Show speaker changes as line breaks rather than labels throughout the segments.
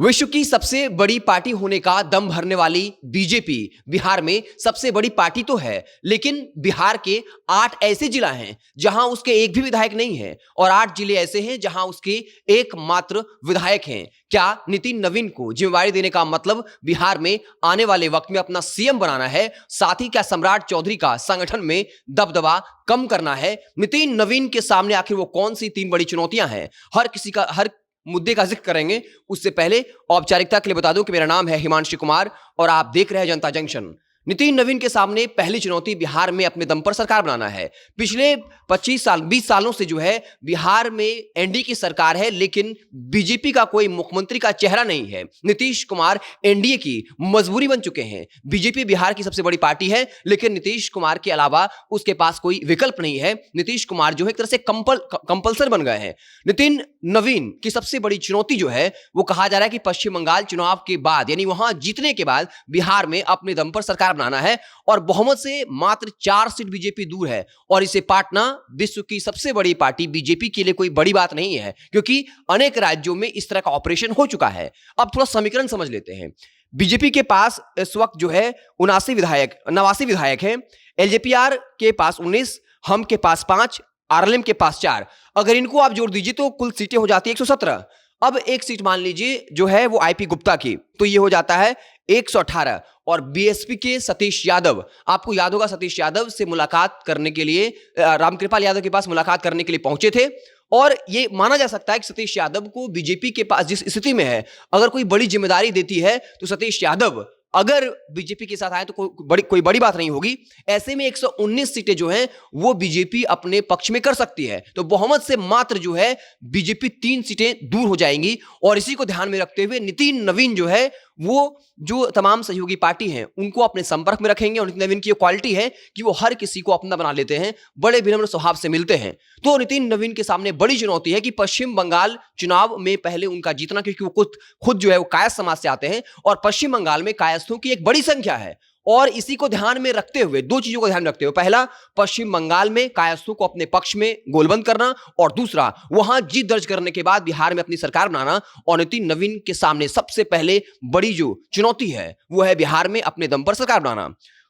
विश्व की सबसे बड़ी पार्टी होने का दम भरने वाली बीजेपी बिहार में सबसे बड़ी पार्टी तो है, लेकिन बिहार के 8 ऐसे जिला हैं जहां उसके एक भी विधायक नहीं है और 8 जिले ऐसे हैं जहां उसके एकमात्र विधायक हैं। क्या नितिन नवीन को जिम्मेवारी देने का मतलब बिहार में आने वाले वक्त में अपना सीएम बनाना है? साथ ही क्या सम्राट चौधरी का संगठन में दबदबा कम करना है? नितिन नवीन के सामने आखिर वो कौन सी 3 बड़ी चुनौतियां हैं? हर मुद्दे का जिक्र करेंगे। उससे पहले औपचारिकता के लिए बता दूं कि मेरा नाम है हिमांशु कुमार और आप देख रहे हैं जनता जंक्शन। नितिन नवीन के सामने पहली चुनौती बिहार में अपने दम पर सरकार बनाना है। पिछले 20 सालों से जो है बिहार में एनडीए की सरकार है, लेकिन बीजेपी का कोई मुख्यमंत्री का चेहरा नहीं है। नीतीश कुमार एनडीए की मजबूरी बन चुके हैं। बीजेपी बिहार की सबसे बड़ी पार्टी है, लेकिन नीतीश कुमार के अलावा उसके पास कोई विकल्प नहीं है। नीतीश कुमार जो है एक तरह से कंपल्सर बन गए हैं। नितिन नवीन की सबसे बड़ी चुनौती जो है वो कहा जा रहा है कि पश्चिम बंगाल चुनाव के बाद, यानी वहां जीतने के बाद बिहार में अपने दम पर सरकार बनाना है और बहुमत से मात्र 4 सीट बीजेपी दूर है और इसे पाटना विश्व की सबसे बड़ी पार्टी बीजेपी के लिए कोई बड़ी बात नहीं है, क्योंकि अनेक राज्यों में इस तरह का ऑपरेशन हो चुका है। अब थोड़ा समीकरण समझ लेते हैं। बीजेपी के पास इस वक्त जो है 89 विधायक हैं। एलजेपीआर के पास 19, हम के पास 5, आरएलएम के पास 4। अगर इनको आप जोड़ दीजिए तो कुल सीटें हो जाती है 117। अब एक सीट मान लीजिए जो है वो आईपी गुप्ता की, तो ये हो जाता है 118। और बीएसपी के सतीश यादव, आपको याद होगा सतीश यादव से मुलाकात करने के लिए रामकृपाल यादव के पास मुलाकात करने के लिए पहुंचे थे और ये माना जा सकता है कि सतीश यादव को बीजेपी के पास जिस स्थिति में है, अगर कोई बड़ी जिम्मेदारी देती है तो सतीश यादव अगर बीजेपी के साथ आए तो कोई बड़ी बात नहीं होगी। ऐसे में 119 सीटें जो हैं वो बीजेपी अपने पक्ष में कर सकती है, तो बहुमत से मात्र जो है बीजेपी 3 सीटें दूर हो जाएंगी। और इसी को ध्यान में रखते हुए नितिन नवीन जो है वो जो तमाम सहयोगी पार्टी हैं उनको अपने संपर्क में रखेंगे और नितिन नवीन की क्वालिटी है कि वो हर किसी को अपना बना लेते हैं, बड़े विनम्र स्वभाव से मिलते हैं। तो नितिन नवीन के सामने बड़ी चुनौती है कि पश्चिम बंगाल चुनाव में पहले उनका जीतना, क्योंकि वो खुद जो है वो कायस्थ समाज से आते हैं और पश्चिम बंगाल में कायस्थों की एक बड़ी संख्या है। और इसी को ध्यान में रखते हुए, 2 चीजों को ध्यान में रखते हुए, पहला पश्चिम बंगाल में कायस्थों को अपने पक्ष में गोलबंद करना और दूसरा वहां जीत दर्ज करने के बाद बिहार में अपनी सरकार बनाना। और नितिन नवीन के सामने सबसे पहले बड़ी जो चुनौती है वो है बिहार में अपने दम पर सरकार बनाना।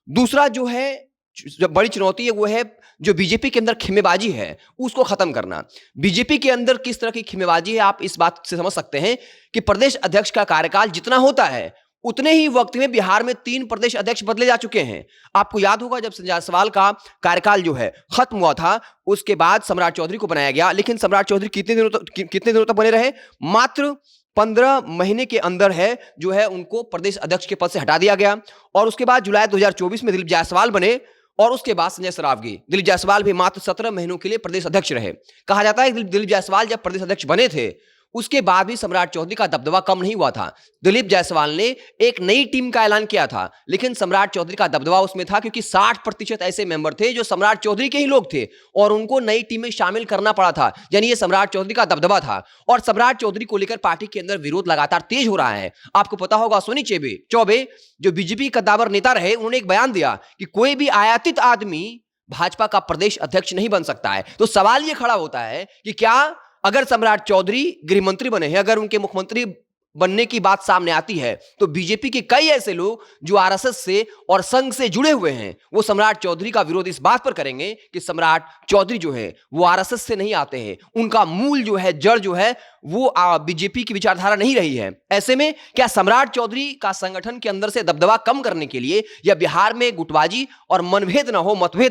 दूसरा जो है बड़ी चुनौती है वो है जो बीजेपी के अंदर खिमेबाजी है उसको खत्म करना। बीजेपी के अंदर किस तरह की खिमेबाजी है आप इस बात से समझ सकते हैं कि प्रदेश अध्यक्ष का कार्यकाल जितना होता है उतने ही वक्त में बिहार में 3 प्रदेश अध्यक्ष बदले जा चुके हैं। आपको याद होगा जब संजय जायसवाल का कार्यकाल जो है खत्म हुआ था, उसके बाद सम्राट चौधरी को बनाया गया, लेकिन सम्राट चौधरी कितने दिनों तक बने रहे? मात्र 15 महीने के अंदर है जो है उनको प्रदेश अध्यक्ष के पद से हटा दिया गया। और उसके बाद जुलाई 2024 में दिलीप जायसवाल बने और उसके बाद संजय सरावगी। दिलीप जायसवाल भी मात्र 17 महीनों के लिए प्रदेश अध्यक्ष रहे। कहा जाता है कि दिलीप जायसवाल जब प्रदेश अध्यक्ष बने थे उसके बाद भी सम्राट चौधरी का दबदबा कम नहीं हुआ था। दिलीप जायसवाल ने एक नई टीम का ऐलान किया था, लेकिन सम्राट चौधरी का दबदबा उसमें था क्योंकि 60% ऐसे मेंबर थे जो सम्राट चौधरी के ही लोग थे और उनको नई टीम में शामिल करना पड़ा था। यानी ये सम्राट चौधरी का दबदबा था और सम्राट चौधरी को लेकर पार्टी के अंदर विरोध लगातार तेज हो रहा है। आपको पता होगा अश्विनी चौबे जो बीजेपी कद्दावर नेता रहे, उन्होंने एक बयान दिया कि कोई भी आयातित आदमी भाजपा का प्रदेश अध्यक्ष नहीं बन सकता है। तो सवाल यह खड़ा होता है कि क्या अगर सम्राट चौधरी गृह मंत्री बने हैं, अगर उनके मुख्यमंत्री बनने की बात सामने आती है, तो बीजेपी के कई ऐसे लोग जो आरएसएस से और संघ से जुड़े हुए हैं वो सम्राट चौधरी का विरोध इस बात पर करेंगे कि सम्राट चौधरी जो है वो आरएसएस से नहीं आते हैं, उनका मूल जो है जड़ जो है वो बीजेपी की विचारधारा नहीं रही है। ऐसे में क्या सम्राट चौधरी का संगठन के अंदर से दबदबा कम करने के लिए या बिहार में गुटबाजी और मतभेद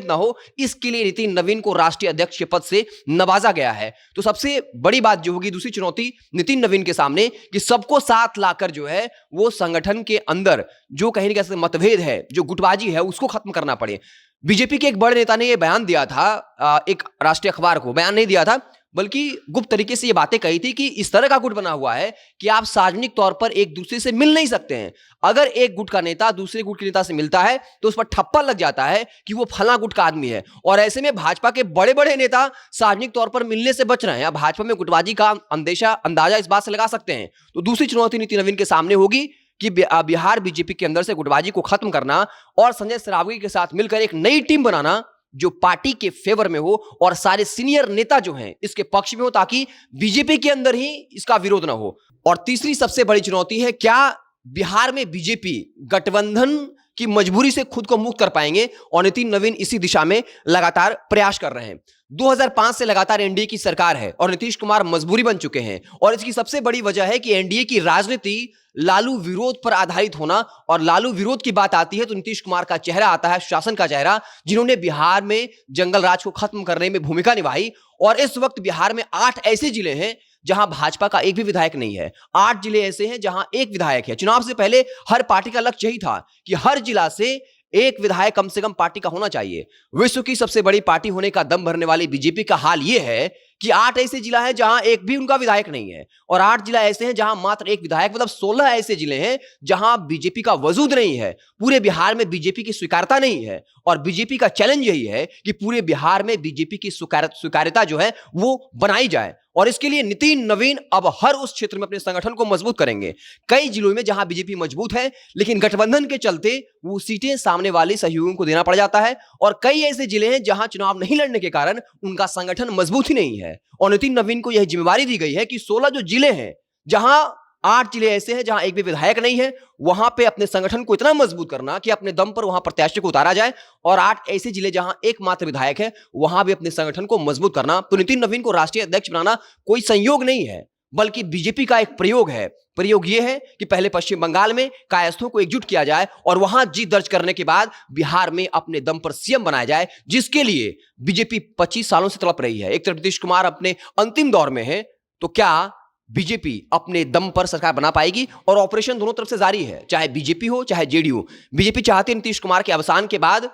ना हो, इसके लिए नितिन नवीन को राष्ट्रीय अध्यक्ष के पद से नवाजा गया है। तो सबसे बड़ी बात जो होगी, दूसरी चुनौती नितिन नवीन के सामने, कि सबको साथ लाकर जो है वो संगठन के अंदर जो कहीं ना कहीं मतभेद है, जो गुटबाजी है, उसको खत्म करना पड़े। बीजेपी के एक बड़े नेता ने यह बयान दिया था, एक राष्ट्रीय अखबार को बयान नहीं दिया था बल्कि गुप्त तरीके से ये बातें कही थी कि इस तरह का गुट बना हुआ है कि आप सार्वजनिक तौर पर एक दूसरे से मिल नहीं सकते हैं। अगर एक गुट का नेता दूसरे गुट के नेता से मिलता है तो उस पर ठप्पा लग जाता है कि वो फला गुट का आदमी है। और ऐसे में भाजपा के बड़े बड़े नेता सार्वजनिक तौर पर मिलने से बच रहे हैं। भाजपा में गुटबाजी का अंदाजा इस बात से लगा सकते हैं। तो दूसरी चुनौती नितिन नवीन के सामने होगी कि बिहार बीजेपी के अंदर से गुटबाजी को खत्म करना और संजय सरावगी के साथ मिलकर एक नई टीम बनाना जो पार्टी के फेवर में हो और सारे सीनियर नेता जो हैं इसके पक्ष में हो, ताकि बीजेपी के अंदर ही इसका विरोध ना हो। और तीसरी सबसे बड़ी चुनौती है, क्या बिहार में बीजेपी गठबंधन की मजबूरी से खुद को मुक्त कर पाएंगे? और नितिन नवीन इसी दिशा में लगातार प्रयास कर रहे हैं। 2005 से लगातार एनडीए की सरकार है और नीतीश कुमार मजबूरी बन चुके हैं, और इसकी सबसे बड़ी वजह है कि एनडीए की राजनीति लालू विरोध पर आधारित होना, और लालू विरोध की बात आती है तो नीतीश कुमार का चेहरा आता है, शासन का चेहरा, जिन्होंने बिहार में जंगल राज को खत्म करने में भूमिका निभाई। और इस वक्त बिहार में 8 ऐसे जिले हैं जहां भाजपा का एक भी विधायक नहीं है। 8 जिले ऐसे हैं जहां एक विधायक है। चुनाव से पहले हर पार्टी का लक्ष्य यही था कि हर जिला से एक विधायक कम से कम पार्टी का होना चाहिए। विश्व की सबसे बड़ी पार्टी होने का दम भरने वाली बीजेपी का हाल यह है कि 8 ऐसे जिला हैं जहां एक भी उनका विधायक नहीं है, और 8 जिला ऐसे हैं जहां मात्र एक विधायक, मतलब 16 ऐसे जिले हैं जहां बीजेपी का वजूद नहीं है। पूरे बिहार में बीजेपी की स्वीकार्यता नहीं है, और बीजेपी का चैलेंज यही है कि पूरे बिहार में बीजेपी की स्वीकार्यता जो है वो बनाई जाए। और इसके लिए नितिन नवीन अब हर उस क्षेत्र में अपने संगठन को मजबूत करेंगे। कई जिलों में जहां बीजेपी मजबूत है, लेकिन गठबंधन के चलते वो सीटें सामने वाले सहयोगियों को देना पड़ जाता है, और कई ऐसे जिले हैं जहां चुनाव नहीं लड़ने के कारण उनका संगठन मजबूत ही नहीं है। और नितिन नवीन को यह जिम्मेवारी दी गई है कि 16 जो जिले हैं, जहां 8 जिले ऐसे हैं जहां एक भी विधायक नहीं है, वहां पे अपने संगठन को इतना मजबूत करना कि अपने दम पर वहां प्रत्याशी को उतारा जाए, और 8 ऐसे जिले जहां एकमात्र विधायक है वहां भी अपने संगठन को मजबूत करना। तो नितिन नवीन को राष्ट्रीय अध्यक्ष बनाना कोई संयोग नहीं है, बल्कि बीजेपी का एक प्रयोग है। प्रयोग यह है कि पहले पश्चिम बंगाल में कायस्थों को एकजुट किया जाए और वहां जीत दर्ज करने के बाद बिहार में अपने दम पर सीएम बनाया जाए, जिसके लिए बीजेपी 25 सालों से तड़प रही है। एक तरफ नीतीश कुमार अपने अंतिम दौर में है, तो क्या बीजेपी अपने दम पर सरकार बना पाएगी? और ऑपरेशन दोनों तरफ से जारी है, चाहे बीजेपी हो चाहे जेडीयू। बीजेपी चाहती है नीतीश कुमार के अवसान के बाद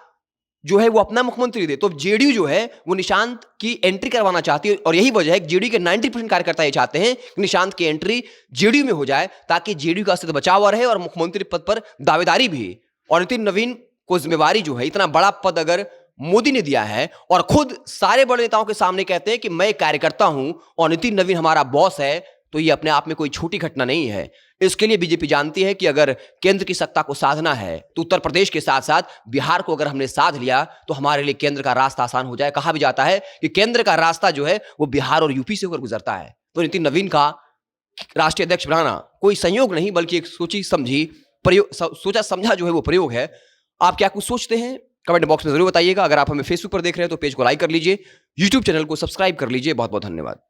जो है वो अपना मुख्यमंत्री दे, तो जेडीयू जो है वो निशांत की एंट्री करवाना चाहती है, और यही वजह है कि जेडीयू के 90% कार्यकर्ता ये चाहते हैं कि निशांत की एंट्री जेडीयू में हो जाए, ताकि जेडीयू का अस्तित्व बचा हुआ रहे और मुख्यमंत्री पद पर दावेदारी भी। और नितिन नवीन को जिम्मेवारी जो है, इतना बड़ा पद अगर मोदी ने दिया है और खुद सारे बड़े नेताओं के सामने कहते हैं कि मैं कार्यकर्ता हूं और नितिन नवीन हमारा बॉस है, तो ये अपने आप में कोई छोटी घटना नहीं है। इसके लिए बीजेपी जानती है कि अगर केंद्र की सत्ता को साधना है तो उत्तर प्रदेश के साथ साथ बिहार को अगर हमने साध लिया तो हमारे लिए केंद्र का रास्ता आसान हो जाए। कहा भी जाता है कि केंद्र का रास्ता जो है वो बिहार और यूपी से होकर गुजरता है। तो नितिन नवीन का राष्ट्रीय अध्यक्ष बनाना कोई संयोग नहीं, बल्कि एक सोचा समझा जो है वो प्रयोग है। आप क्या कुछ सोचते हैं? कमेंट बॉक्स में जरूर बताइएगा। अगर आप हमें फेसबुक पर देख रहे हैं तो पेज को लाइक कर लीजिए, यूट्यूब चैनल को सब्सक्राइब कर लीजिए। बहुत बहुत धन्यवाद।